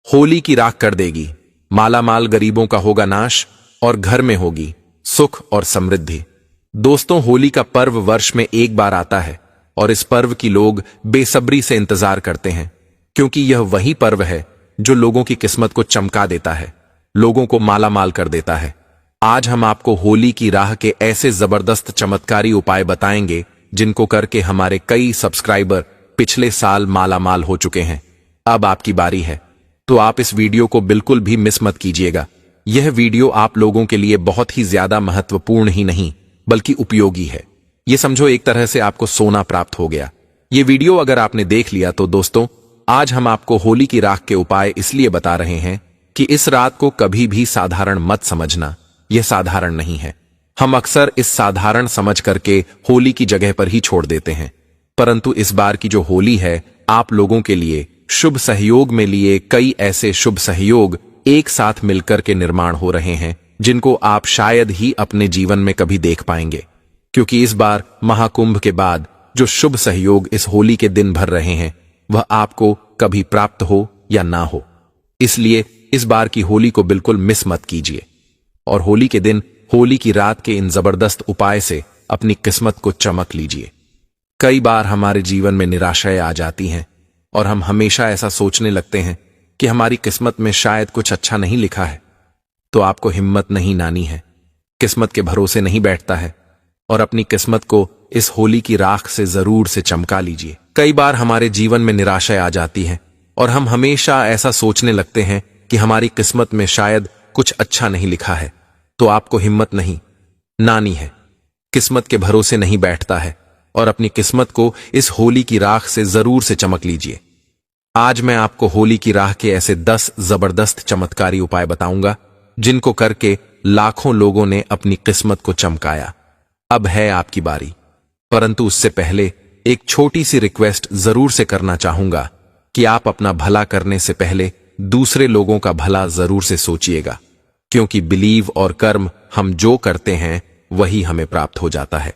होली की राख कर देगी, मालामाल गरीबों का होगा नाश और घर में होगी सुख और समृद्धि। दोस्तों, होली का पर्व वर्ष में एक बार आता है और इस पर्व की लोग बेसब्री से इंतजार करते हैं, क्योंकि यह वही पर्व है जो लोगों की किस्मत को चमका देता है, लोगों को मालामाल कर देता है। आज हम आपको होली की राह के ऐसे जबरदस्त चमत्कारी उपाय बताएंगे जिनको करके हमारे कई सब्सक्राइबर पिछले साल मालामाल हो चुके हैं। अब आपकी बारी है, तो आप इस वीडियो को बिल्कुल भी मिस मत कीजिएगा। यह वीडियो आप लोगों के लिए बहुत ही ज्यादा महत्वपूर्ण ही नहीं बल्कि उपयोगी है। ये समझो एक तरह से आपको सोना प्राप्त हो गया। ये वीडियो अगर आपने देख लिया तो दोस्तों, आज हम आपको होली की राख के उपाय इसलिए बता रहे हैं कि इस रात को कभी भी साधारण मत समझना। यह साधारण नहीं है। हम अक्सर इस साधारण समझ करके होली की जगह पर ही छोड़ देते हैं, परंतु इस बार की जो होली है आप लोगों के लिए शुभ सहयोग में लिए कई ऐसे शुभ सहयोग एक साथ मिलकर के निर्माण हो रहे हैं जिनको आप शायद ही अपने जीवन में कभी देख पाएंगे, क्योंकि इस बार महाकुंभ के बाद जो शुभ सहयोग इस होली के दिन भर रहे हैं वह आपको कभी प्राप्त हो या ना हो। इसलिए इस बार की होली को बिल्कुल मिस मत कीजिए और होली के दिन होली की रात के इन जबरदस्त उपाय से अपनी किस्मत को चमक लीजिए। कई बार हमारे जीवन में निराशाएं आ जाती हैं और हम हमेशा ऐसा सोचने लगते हैं कि हमारी किस्मत में शायद कुछ अच्छा नहीं लिखा है। तो आपको हिम्मत नहीं नानी है, किस्मत के भरोसे नहीं बैठता है और अपनी किस्मत को इस होली की राख से जरूर से चमका लीजिए। कई बार हमारे जीवन में निराशाएं आ जाती हैं और हम हमेशा ऐसा सोचने लगते हैं कि हमारी किस्मत में शायद कुछ अच्छा नहीं लिखा है। तो आपको हिम्मत नहीं नानी है, किस्मत के भरोसे नहीं बैठता है और अपनी किस्मत को इस होली की राख से जरूर से चमक लीजिए। आज मैं आपको होली की राह के ऐसे 10 जबरदस्त चमत्कारी उपाय बताऊंगा जिनको करके लाखों लोगों ने अपनी किस्मत को चमकाया। अब है आपकी बारी, परंतु उससे पहले एक छोटी सी रिक्वेस्ट जरूर से करना चाहूंगा कि आप अपना भला करने से पहले दूसरे लोगों का भला जरूर से सोचिएगा, क्योंकि बिलीव और कर्म हम जो करते हैं वही हमें प्राप्त हो जाता है।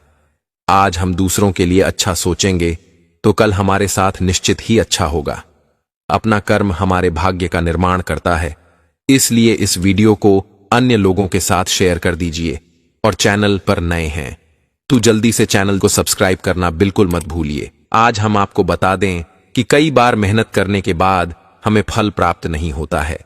आज हम दूसरों के लिए अच्छा सोचेंगे तो कल हमारे साथ निश्चित ही अच्छा होगा। अपना कर्म हमारे भाग्य का निर्माण करता है, इसलिए इस वीडियो को अन्य लोगों के साथ शेयर कर दीजिए और चैनल पर नए हैं तो जल्दी से चैनल को सब्सक्राइब करना बिल्कुल मत भूलिए। आज हम आपको बता दें कि कई बार मेहनत करने के बाद हमें फल प्राप्त नहीं होता है।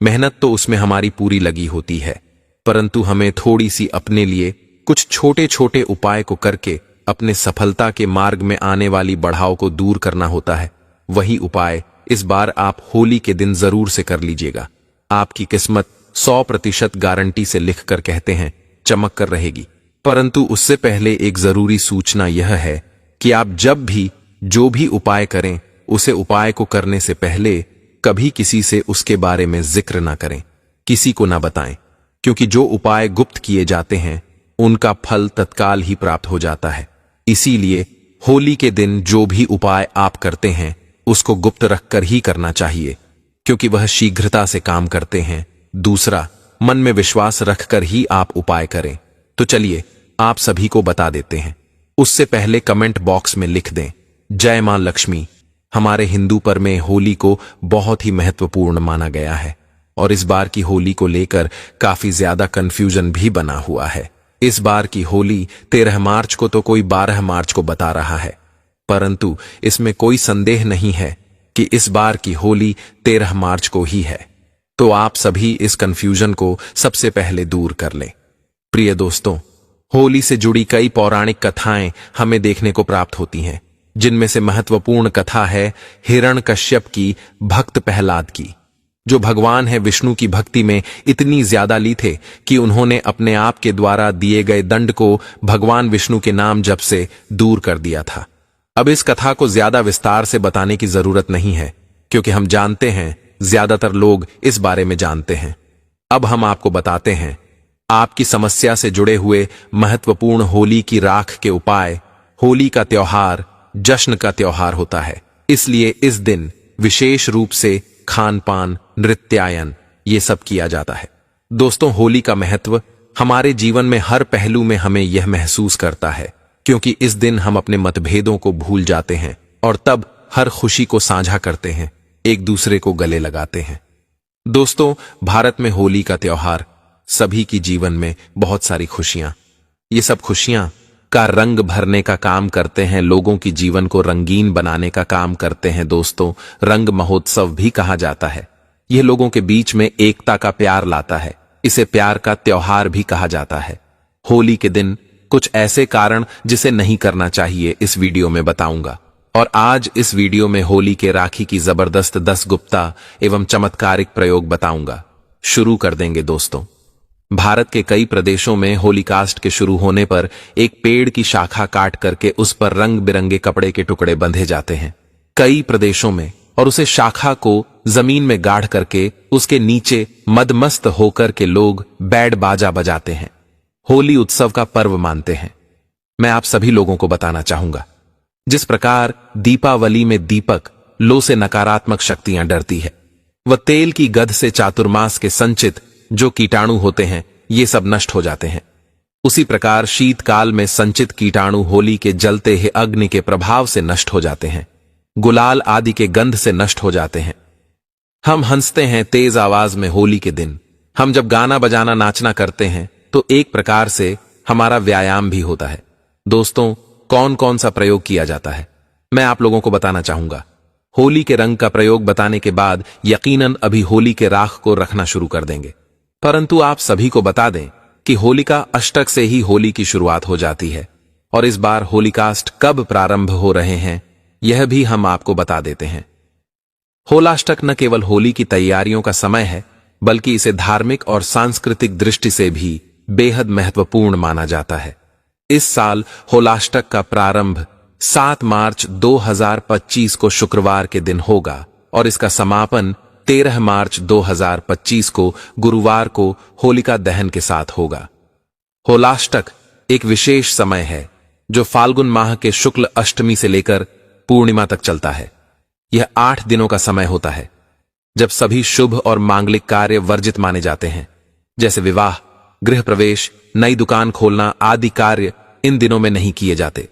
मेहनत तो उसमें हमारी पूरी लगी होती है, परंतु हमें थोड़ी सी अपने लिए कुछ छोटे छोटे उपाय को करके अपने सफलता के मार्ग में आने वाली बढ़ाव को दूर करना होता है। वही उपाय इस बार आप होली के दिन जरूर से कर लीजिएगा। आपकी किस्मत 100% गारंटी से लिख कर कहते हैं चमक कर रहेगी। परंतु उससे पहले एक जरूरी सूचना यह है कि आप जब भी जो भी उपाय करें उसे उपाय को करने से पहले कभी किसी से उसके बारे में जिक्र ना करें, किसी को ना बताएं, क्योंकि जो उपाय गुप्त किए जाते हैं उनका फल तत्काल ही प्राप्त हो जाता है। इसीलिए होली के दिन जो भी उपाय आप करते हैं उसको गुप्त रखकर ही करना चाहिए, क्योंकि वह शीघ्रता से काम करते हैं। दूसरा, मन में विश्वास रखकर ही आप उपाय करें। तो चलिए आप सभी को बता देते हैं। उससे पहले कमेंट बॉक्स में लिख दें जय मां लक्ष्मी। हमारे हिंदू पर्व में होली को बहुत ही महत्वपूर्ण माना गया है और इस बार की होली को लेकर काफी ज्यादा कंफ्यूजन भी बना हुआ है। इस बार की होली 13 मार्च को तो कोई 12 मार्च को बता रहा है, परंतु इसमें कोई संदेह नहीं है कि इस बार की होली 13 मार्च को ही है। तो आप सभी इस कंफ्यूजन को सबसे पहले दूर कर लें। प्रिय दोस्तों, होली से जुड़ी कई पौराणिक कथाएं हमें देखने को प्राप्त होती हैं, जिनमें से महत्वपूर्ण कथा है हिरण्यकश्यप की भक्त प्रहलाद की, जो भगवान है विष्णु की भक्ति में इतनी ज्यादा ली थे कि उन्होंने अपने आप के द्वारा दिए गए दंड को भगवान विष्णु के नाम जप से दूर कर दिया था। अब इस कथा को ज्यादा विस्तार से बताने की जरूरत नहीं है, क्योंकि हम जानते हैं, ज्यादातर लोग इस बारे में जानते हैं। अब हम आपको बताते हैं आपकी समस्या से जुड़े हुए महत्वपूर्ण होली की राख के उपाय। होली का त्योहार जश्न का त्योहार होता है, इसलिए इस दिन विशेष रूप से खान पान, नृत्यायन ये सब किया जाता है। दोस्तों, होली का महत्व हमारे जीवन में हर पहलू में हमें यह महसूस करता है, क्योंकि इस दिन हम अपने मतभेदों को भूल जाते हैं और तब हर खुशी को साझा करते हैं, एक दूसरे को गले लगाते हैं। दोस्तों, भारत में होली का त्योहार सभी की जीवन में बहुत सारी खुशियां, ये सब खुशियां का रंग भरने का काम करते हैं, लोगों की जीवन को रंगीन बनाने का काम करते हैं। दोस्तों, रंग महोत्सव भी कहा जाता है। यह लोगों के बीच में एकता का प्यार लाता है। इसे प्यार का त्योहार भी कहा जाता है। होली के दिन कुछ ऐसे कारण जिसे नहीं करना चाहिए इस वीडियो में बताऊंगा। और आज इस वीडियो में होली के राखी की जबरदस्त 10 गुप्ता एवं चमत्कारिक प्रयोग बताऊंगा। शुरू कर देंगे दोस्तों। भारत के कई प्रदेशों में होलिकास्ट के शुरू होने पर एक पेड़ की शाखा काट करके उस पर रंग बिरंगे कपड़े के टुकड़े बंधे जाते हैं कई प्रदेशों में, और उसे शाखा को जमीन में गाड़ करके उसके नीचे मदमस्त होकर के लोग बैंड बाजा बजाते हैं, होली उत्सव का पर्व मानते हैं। मैं आप सभी लोगों को बताना चाहूंगा, जिस प्रकार दीपावली में दीपक लो से नकारात्मक शक्तियां डरती है, वह तेल की गध से चातुर्मास के संचित जो कीटाणु होते हैं ये सब नष्ट हो जाते हैं। उसी प्रकार शीतकाल में संचित कीटाणु होली के जलते हुए अग्नि के प्रभाव से नष्ट हो जाते हैं, गुलाल आदि के गंध से नष्ट हो जाते हैं। हम हंसते हैं तेज आवाज में होली के दिन। हम जब गाना बजाना नाचना करते हैं तो एक प्रकार से हमारा व्यायाम भी होता है। दोस्तों, कौन कौन सा प्रयोग किया जाता है मैं आप लोगों को बताना चाहूंगा। होली के रंग का प्रयोग बताने के बाद यकीनन अभी होली के राख को रखना शुरू कर देंगे, परंतु आप सभी को बता दें कि होलिका अष्टक से ही होली की शुरुआत हो जाती है। और इस बार होलिकास्ट कब प्रारंभ हो रहे हैं यह भी हम आपको बता देते हैं। होलाष्टक न केवल होली की तैयारियों का समय है, बल्कि इसे धार्मिक और सांस्कृतिक दृष्टि से भी बेहद महत्वपूर्ण माना जाता है। इस साल होलाष्टक का प्रारंभ 7 मार्च 2025 को शुक्रवार के दिन होगा और इसका समापन 13 मार्च 2025 को गुरुवार को होलिका दहन के साथ होगा। होलाष्टक एक विशेष समय है जो फाल्गुन माह के शुक्ल अष्टमी से लेकर पूर्णिमा तक चलता है। यह 8 दिनों का समय होता है जब सभी शुभ और मांगलिक कार्य वर्जित माने जाते हैं, जैसे विवाह, गृह प्रवेश, नई दुकान खोलना आदि कार्य इन दिनों में नहीं किए जाते।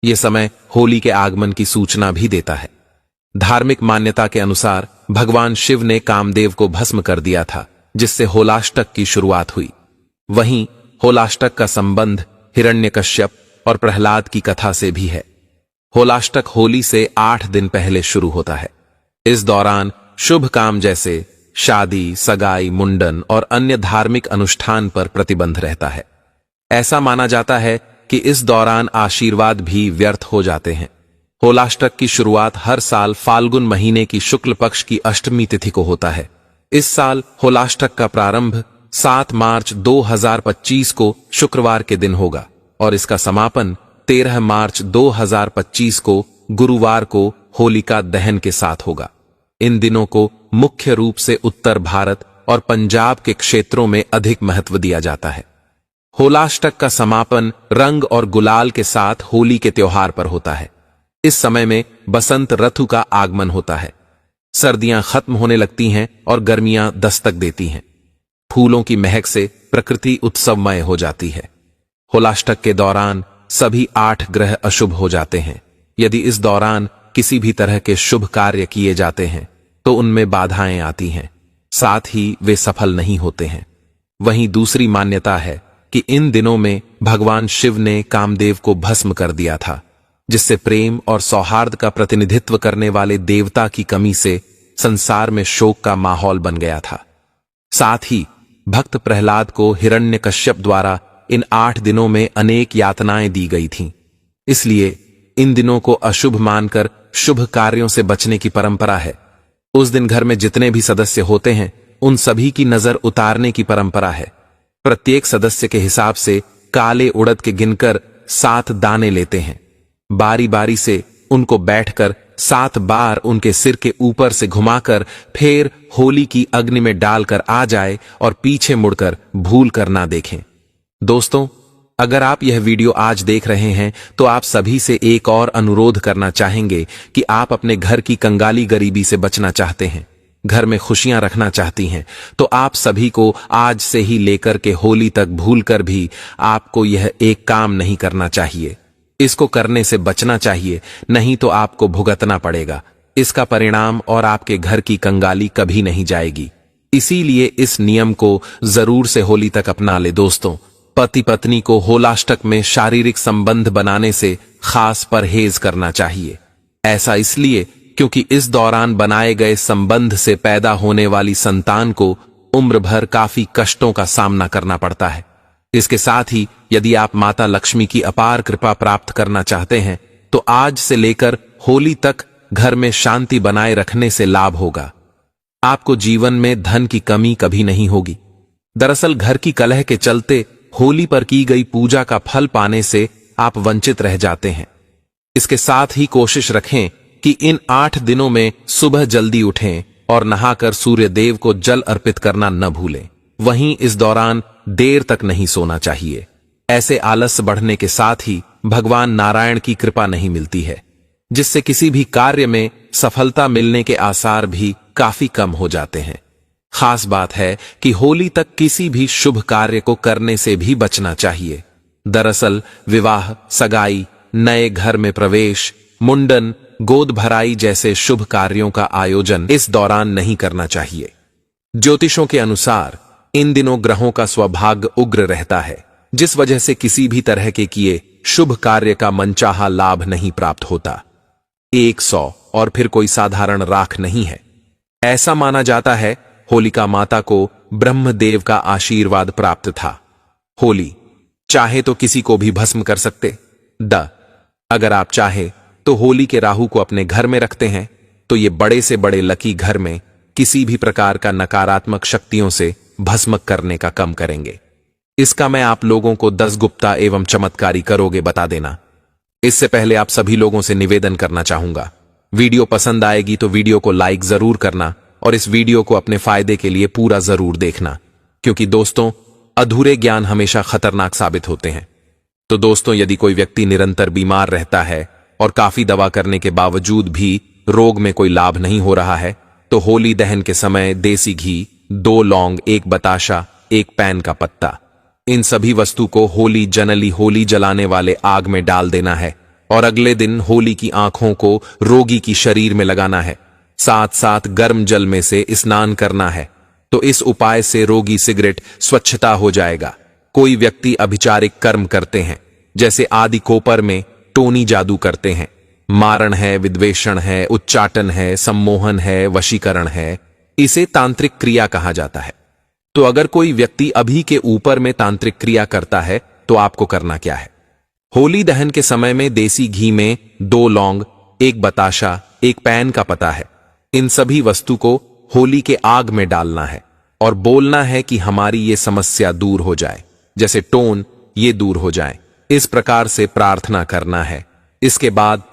यह समय होली के आगमन की सूचना भी देता है। धार्मिक मान्यता के अनुसार भगवान शिव ने कामदेव को भस्म कर दिया था, जिससे होलाष्टक की शुरुआत हुई। वहीं होलाष्टक का संबंध हिरण्यकश्यप और प्रहलाद की कथा से भी है। होलाष्टक होली से 8 दिन पहले शुरू होता है। इस दौरान शुभ काम जैसे शादी, सगाई, मुंडन और अन्य धार्मिक अनुष्ठान पर प्रतिबंध रहता है। ऐसा माना जाता है कि इस दौरान आशीर्वाद भी व्यर्थ हो जाते हैं। होलाष्टक की शुरुआत हर साल फाल्गुन महीने की शुक्ल पक्ष की अष्टमी तिथि को होता है। इस साल होलाष्टक का प्रारंभ 7 मार्च 2025 को शुक्रवार के दिन होगा और इसका समापन 13 मार्च 2025 को गुरुवार को होलिका दहन के साथ होगा। इन दिनों को मुख्य रूप से उत्तर भारत और पंजाब के क्षेत्रों में अधिक महत्व दिया जाता है। होलाष्टक का समापन रंग और गुलाल के साथ होली के त्योहार पर होता है। इस समय में बसंत ऋतु का आगमन होता है। सर्दियां खत्म होने लगती हैं और गर्मियां दस्तक देती हैं। फूलों की महक से प्रकृति उत्सवमय हो जाती है। होलाष्टक के दौरान सभी 8 ग्रह अशुभ हो जाते हैं। यदि इस दौरान किसी भी तरह के शुभ कार्य किए जाते हैं तो उनमें बाधाएं आती हैं, साथ ही वे सफल नहीं होते हैं। वहीं दूसरी मान्यता है कि इन दिनों में भगवान शिव ने कामदेव को भस्म कर दिया था, जिससे प्रेम और सौहार्द का प्रतिनिधित्व करने वाले देवता की कमी से संसार में शोक का माहौल बन गया था। साथ ही भक्त प्रहलाद को हिरण्यकश्यप द्वारा इन 8 दिनों में अनेक यातनाएं दी गई थीं। इसलिए इन दिनों को अशुभ मानकर शुभ कार्यों से बचने की परंपरा है। उस दिन घर में जितने भी सदस्य होते हैं उन सभी की नजर उतारने की परंपरा है। प्रत्येक सदस्य के हिसाब से काले उड़द के गिनकर 7 दाने लेते हैं। बारी बारी से उनको बैठकर 7 बार उनके सिर के ऊपर से घुमाकर फिर होली की अग्नि में डालकर आ जाए और पीछे मुड़कर भूल कर ना देखें। दोस्तों, अगर आप यह वीडियो आज देख रहे हैं तो आप सभी से एक और अनुरोध करना चाहेंगे कि आप अपने घर की कंगाली गरीबी से बचना चाहते हैं, घर में खुशियां रखना चाहती हैं, तो आप सभी को आज से ही लेकर के होली तक भूलकर भी आपको यह एक काम नहीं करना चाहिए। इसको करने से बचना चाहिए, नहीं तो आपको भुगतना पड़ेगा। इसका परिणाम और आपके घर की कंगाली कभी नहीं जाएगी। इसीलिए इस नियम को जरूर से होली तक अपना ले दोस्तों। पति पत्नी को होलाष्टक में शारीरिक संबंध बनाने से खास परहेज करना चाहिए। ऐसा इसलिए क्योंकि इस दौरान बनाए गए संबंध से पैदा होने वाली संतान को उम्र भर काफी कष्टों का सामना करना पड़ता है। इसके साथ ही यदि आप माता लक्ष्मी की अपार कृपा प्राप्त करना चाहते हैं तो आज से लेकर होली तक घर में शांति बनाए रखने से लाभ होगा। आपको जीवन में धन की कमी कभी नहीं होगी। दरअसल घर की कलह के चलते होली पर की गई पूजा का फल पाने से आप वंचित रह जाते हैं। इसके साथ ही कोशिश रखें कि इन 8 दिनों में सुबह जल्दी उठें और नहाकर सूर्य देव को जल अर्पित करना न भूलें। वहीं इस दौरान देर तक नहीं सोना चाहिए। ऐसे आलस बढ़ने के साथ ही भगवान नारायण की कृपा नहीं मिलती है, जिससे किसी भी कार्य में सफलता मिलने के आसार भी काफी कम हो जाते हैं। खास बात है कि होली तक किसी भी शुभ कार्य को करने से भी बचना चाहिए। दरअसल विवाह, सगाई, नए घर में प्रवेश, मुंडन, गोद भराई जैसे शुभ कार्यों का आयोजन इस दौरान नहीं करना चाहिए। ज्योतिषों के अनुसार इन दिनों ग्रहों का स्वभाग्य उग्र रहता है, जिस वजह से किसी भी तरह के किए शुभ कार्य का मनचाहा लाभ नहीं प्राप्त होता। 100 और फिर कोई साधारण राख नहीं है। ऐसा माना जाता है होलिका माता को ब्रह्मदेव का आशीर्वाद प्राप्त था। होली चाहे तो किसी को भी भस्म कर सकते। अगर आप चाहे तो होली के राहु को अपने घर में रखते हैं तो ये बड़े से बड़े लकी घर में किसी भी प्रकार का नकारात्मक शक्तियों से भस्म करने का कम करेंगे। इसका मैं आप लोगों को 10 गुप्ता एवं चमत्कारी करोगे बता देना। इससे पहले आप सभी लोगों से निवेदन करना चाहूंगा, वीडियो पसंद आएगी तो वीडियो को लाइक जरूर करना और इस वीडियो को अपने फायदे के लिए पूरा जरूर देखना, क्योंकि दोस्तों अधूरे ज्ञान हमेशा खतरनाक साबित होते हैं। तो दोस्तों यदि कोई व्यक्ति निरंतर बीमार रहता है और काफी दवा करने के बावजूद भी रोग में कोई लाभ नहीं हो रहा है तो होली दहन के समय देसी घी, 2 लौंग, 1 बताशा, 1 पैन का पत्ता, इन सभी वस्तु को होली जलाने वाले आग में डाल देना है और अगले दिन होली की आंखों को रोगी की शरीर में लगाना है। साथ साथ गर्म जल में से स्नान करना है। तो इस उपाय से रोगी सिगरेट स्वच्छता हो जाएगा। कोई व्यक्ति अभिचारिक कर्म करते हैं, जैसे आदि कोपर में टोनी जादू करते हैं, मारण है, विद्वेषण है, उच्चाटन है, सम्मोहन है, वशीकरण है, इसे तांत्रिक क्रिया कहा जाता है। तो अगर कोई व्यक्ति अभी के ऊपर में तांत्रिक क्रिया करता है तो आपको करना क्या है? होली दहन के समय में देसी घी में 2 लौंग, 1 बताशा, 1 पैन का पता है, इन सभी वस्तु को होली के आग में डालना है और बोलना है कि हमारी ये समस्या दूर हो जाए, जैसे टोन ये दूर हो जाए। इस प्रकार से प्रार्थना करना है। इसके बाद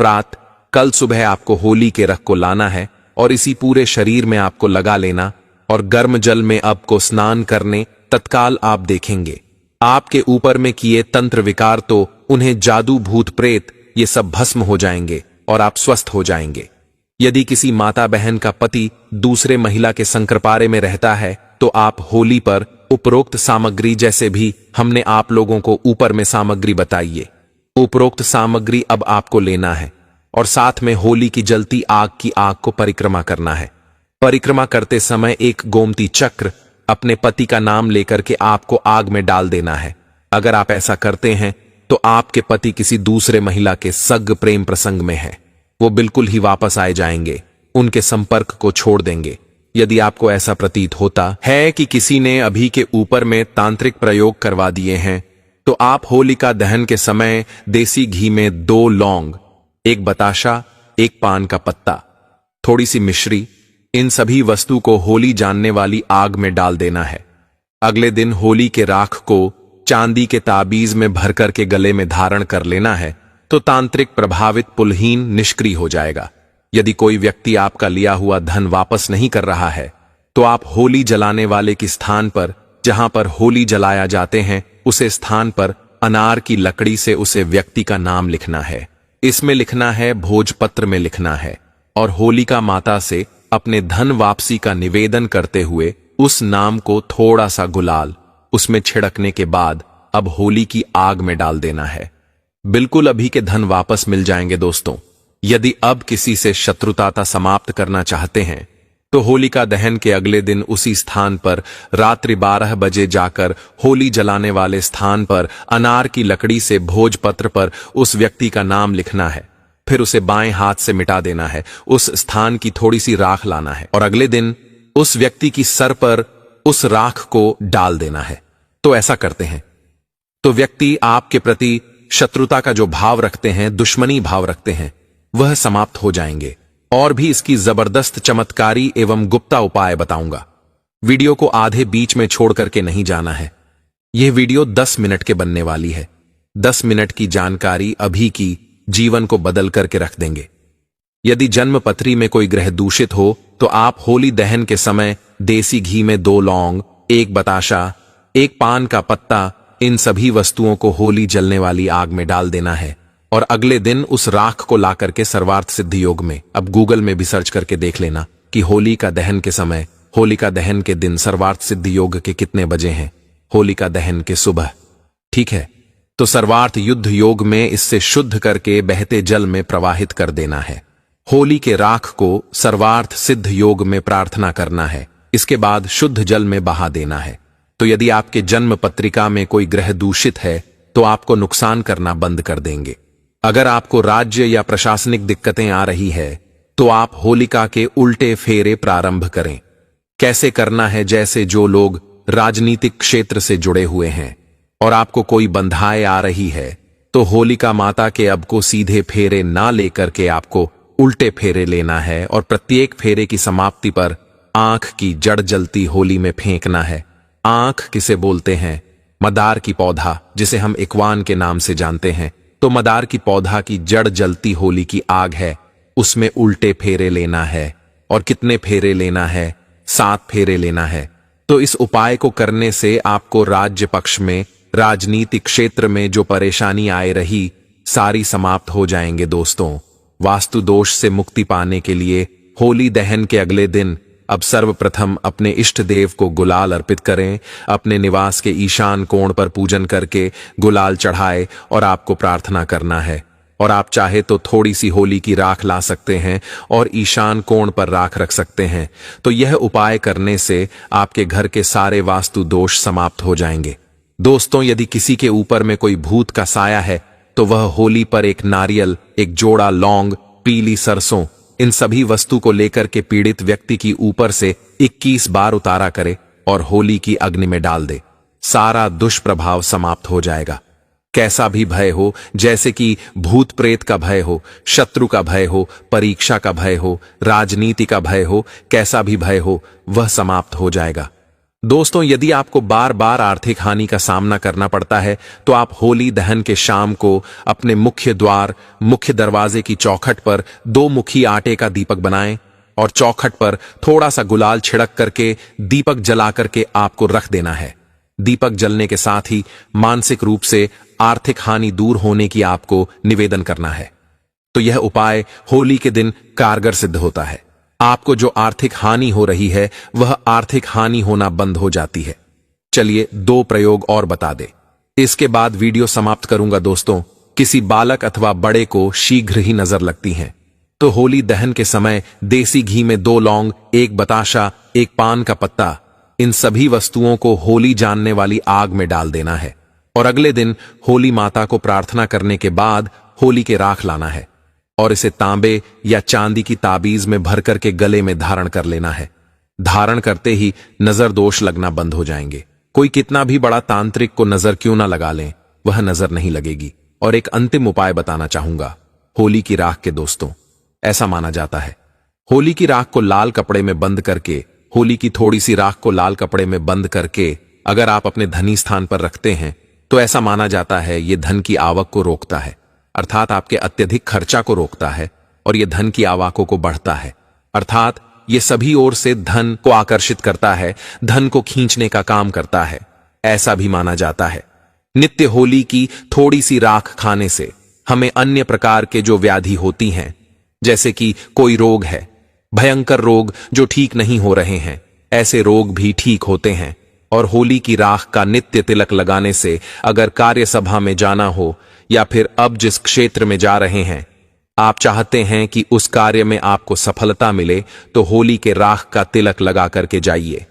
कल सुबह आपको होली के रख को लाना है और इसी पूरे शरीर में आपको लगा लेना और गर्म जल में आपको स्नान करने तत्काल आप देखेंगे आपके ऊपर में किए तंत्र विकार तो उन्हें जादू, भूत प्रेत ये सब भस्म हो जाएंगे और आप स्वस्थ हो जाएंगे। यदि किसी माता बहन का पति दूसरे महिला के संकरपारे में रहता है तो आप होली पर उपरोक्त सामग्री, जैसे भी हमने आप लोगों को ऊपर में सामग्री बताइए, उपरोक्त सामग्री अब आपको लेना है और साथ में होली की जलती आग की आग को परिक्रमा करना है। परिक्रमा करते समय एक गोमती चक्र अपने पति का नाम लेकर के आपको आग में डाल देना है। अगर आप ऐसा करते हैं तो आपके पति किसी दूसरे महिला के सग प्रेम प्रसंग में है, वो बिल्कुल ही वापस आए जाएंगे, उनके संपर्क को छोड़ देंगे। यदि आपको ऐसा प्रतीत होता है कि किसी ने अभी के ऊपर में तांत्रिक प्रयोग करवा दिए हैं तो आप होलिका दहन के समय देसी घी में 2 लौंग, 1 बताशा, 1 पान का पत्ता, थोड़ी सी मिश्री, इन सभी वस्तु को होली जानने वाली आग में डाल देना है। अगले दिन होली के राख को चांदी के ताबीज में भरकर के गले में धारण कर लेना है तो तांत्रिक प्रभावित पुलहीन निष्क्रिय हो जाएगा। यदि कोई व्यक्ति आपका लिया हुआ धन वापस नहीं कर रहा है तो आप होली जलाने वाले की स्थान पर, जहां पर होली जलाया जाते हैं, उसे स्थान पर अनार की लकड़ी से उसे व्यक्ति का नाम लिखना है। इसमें लिखना है, भोजपत्र में लिखना है और होलिका माता से अपने धन वापसी का निवेदन करते हुए उस नाम को थोड़ा सा गुलाल उसमें छिड़कने के बाद अब होली की आग में डाल देना है। बिल्कुल अभी के धन वापस मिल जाएंगे दोस्तों। यदि अब किसी से शत्रुता समाप्त करना चाहते हैं तो होलिका दहन के अगले दिन उसी स्थान पर रात्रि 12 बजे जाकर होली जलाने वाले स्थान पर अनार की लकड़ी से भोजपत्र पर उस व्यक्ति का नाम लिखना है। फिर उसे बाएं हाथ से मिटा देना है। उस स्थान की थोड़ी सी राख लाना है और अगले दिन उस व्यक्ति की सर पर उस राख को डाल देना है। तो ऐसा करते हैं तो व्यक्ति आपके प्रति शत्रुता का जो भाव रखते हैं, दुश्मनी भाव रखते हैं, वह समाप्त हो जाएंगे। और भी इसकी जबरदस्त चमत्कारी एवं गुप्ता उपाय बताऊंगा। वीडियो को आधे बीच में छोड़ करके नहीं जाना है। यह वीडियो 10 मिनट के बनने वाली है। 10 मिनट की जानकारी अभी की जीवन को बदल करके रख देंगे। यदि जन्म पत्री में कोई ग्रह दूषित हो तो आप होली दहन के समय देसी घी में 2 लौंग, 1 बताशा, 1 पान का पत्ता, इन सभी वस्तुओं को होली जलने वाली आग में डाल देना है और अगले दिन उस राख को ला करके सर्वार्थ सिद्धि योग में, अब गूगल में भी सर्च करके देख लेना कि होलिका दहन के समय, होलिका दहन के दिन सर्वार्थ सिद्धि योग के कितने बजे हैं। होलिका दहन के सुबह, ठीक है। तो सर्वार्थ युद्ध योग में इससे शुद्ध करके बहते जल में प्रवाहित कर देना है। होली के राख को सर्वार्थ सिद्ध योग में प्रार्थना करना है। इसके बाद शुद्ध जल में बहा देना है। तो यदि आपके जन्म पत्रिका में कोई ग्रह दूषित है तो आपको नुकसान करना बंद कर देंगे। अगर आपको राज्य या प्रशासनिक दिक्कतें आ रही है तो आप होलिका के उल्टे फेरे प्रारंभ करें। कैसे करना है? जैसे जो लोग राजनीतिक क्षेत्र से जुड़े हुए हैं और आपको कोई बंधाए आ रही है तो होलिका माता के अब को सीधे फेरे ना लेकर के आपको उल्टे फेरे लेना है और प्रत्येक फेरे की समाप्ति पर आंख की जड़ जलती होली में फेंकना है। आंख किसे बोलते हैं? मदार की पौधा, जिसे हम इकवान के नाम से जानते हैं। तो मदार की पौधा की जड़ जलती होली की आग है, उसमें उल्टे फेरे लेना है। और कितने फेरे लेना है? 7 फेरे लेना है। तो इस उपाय को करने से आपको राज्य पक्ष में, राजनीतिक क्षेत्र में जो परेशानी आए रही, सारी समाप्त हो जाएंगे। दोस्तों, वास्तु दोष से मुक्ति पाने के लिए होली दहन के अगले दिन अब सर्वप्रथम अपने इष्ट देव को गुलाल अर्पित करें। अपने निवास के ईशान कोण पर पूजन करके गुलाल चढ़ाए और आपको प्रार्थना करना है। और आप चाहे तो थोड़ी सी होली की राख ला सकते हैं और ईशान कोण पर राख रख सकते हैं। तो यह उपाय करने से आपके घर के सारे वास्तु दोष समाप्त हो जाएंगे। दोस्तों, यदि किसी के ऊपर में कोई भूत का साया है तो वह होली पर एक नारियल, एक जोड़ा लौंग, पीली सरसों, इन सभी वस्तु को लेकर के पीड़ित व्यक्ति की ऊपर से 21 बार उतारा करे और होली की अग्नि में डाल दे। सारा दुष्प्रभाव समाप्त हो जाएगा। कैसा भी भय हो, जैसे कि भूत प्रेत का भय हो, शत्रु का भय हो, परीक्षा का भय हो, राजनीति का भय हो, कैसा भी भय हो, वह समाप्त हो जाएगा। दोस्तों, यदि आपको बार बार आर्थिक हानि का सामना करना पड़ता है तो आप होली दहन के शाम को अपने मुख्य द्वार, मुख्य दरवाजे की चौखट पर 2 मुखी आटे का दीपक बनाएं और चौखट पर थोड़ा सा गुलाल छिड़क करके दीपक जला करके आपको रख देना है। दीपक जलने के साथ ही मानसिक रूप से आर्थिक हानि दूर होने की आपको निवेदन करना है। तो यह उपाय होली के दिन कारगर सिद्ध होता है। आपको जो आर्थिक हानि हो रही है वह आर्थिक हानि होना बंद हो जाती है। चलिए 2 प्रयोग और बता दे, इसके बाद वीडियो समाप्त करूंगा। दोस्तों, किसी बालक अथवा बड़े को शीघ्र ही नजर लगती हैं तो होली दहन के समय देसी घी में 2 लौंग, 1 बताशा, 1 पान का पत्ता, इन सभी वस्तुओं को होली जानने वाली आग में डाल देना है और अगले दिन होली माता को प्रार्थना करने के बाद होली के राख लाना है और इसे तांबे या चांदी की ताबीज में भर करके गले में धारण कर लेना है। धारण करते ही नजर दोष लगना बंद हो जाएंगे। कोई कितना भी बड़ा तांत्रिक को नजर क्यों ना लगा लें, वह नजर नहीं लगेगी। और एक अंतिम उपाय बताना चाहूंगा होली की राख के। दोस्तों, ऐसा माना जाता है होली की राख को लाल कपड़े में बंद करके, होली की थोड़ी सी राख को लाल कपड़े में बंद करके अगर आप अपने धनी स्थान पर रखते हैं तो ऐसा माना जाता है ये धन की आवक को रोकता है, अर्थात आपके अत्यधिक खर्चा को रोकता है और यह धन की आवाकों को बढ़ता है, अर्थात ये सभी ओर से धन को आकर्षित करता है, धन को खींचने का काम करता है। ऐसा भी माना जाता है नित्य होली की थोड़ी सी राख खाने से हमें अन्य प्रकार के जो व्याधि होती हैं, जैसे कि कोई रोग है, भयंकर रोग जो ठीक नहीं हो रहे हैं, ऐसे रोग भी ठीक होते हैं। और होली की राख का नित्य तिलक लगाने से अगर कार्यसभा में जाना हो या फिर अब जिस क्षेत्र में जा रहे हैं आप चाहते हैं कि उस कार्य में आपको सफलता मिले तो होली के राख का तिलक लगा करके जाइए।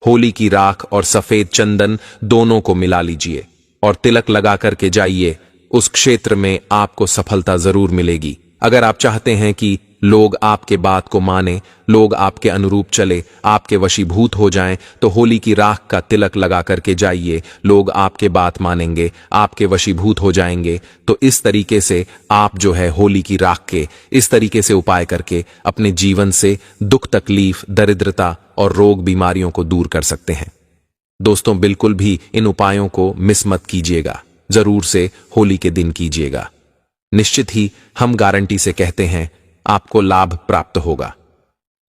होली की राख और सफेद चंदन दोनों को मिला लीजिए और तिलक लगा करके जाइए। उस क्षेत्र में आपको सफलता जरूर मिलेगी। अगर आप चाहते हैं कि लोग आपके बात को माने, लोग आपके अनुरूप चले, आपके वशीभूत हो जाएं, तो होली की राख का तिलक लगा करके जाइए। लोग आपके बात मानेंगे, आपके वशीभूत हो जाएंगे। तो इस तरीके से आप जो है होली की राख के इस तरीके से उपाय करके अपने जीवन से दुख, तकलीफ, दरिद्रता और रोग बीमारियों को दूर कर सकते हैं। दोस्तों, बिल्कुल भी इन उपायों को मिस मत कीजिएगा। जरूर से होली के दिन कीजिएगा। निश्चित ही हम गारंटी से कहते हैं आपको लाभ प्राप्त होगा।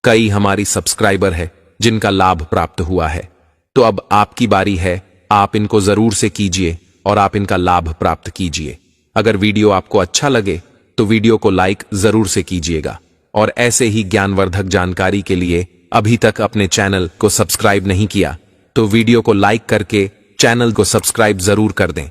कई हमारी सब्सक्राइबर है जिनका लाभ प्राप्त हुआ है, तो अब आपकी बारी है। आप इनको जरूर से कीजिए और आप इनका लाभ प्राप्त कीजिए। अगर वीडियो आपको अच्छा लगे तो वीडियो को लाइक जरूर से कीजिएगा और ऐसे ही ज्ञानवर्धक जानकारी के लिए अभी तक अपने चैनल को सब्सक्राइब नहीं किया तो वीडियो को लाइक करके चैनल को सब्सक्राइब जरूर कर दें।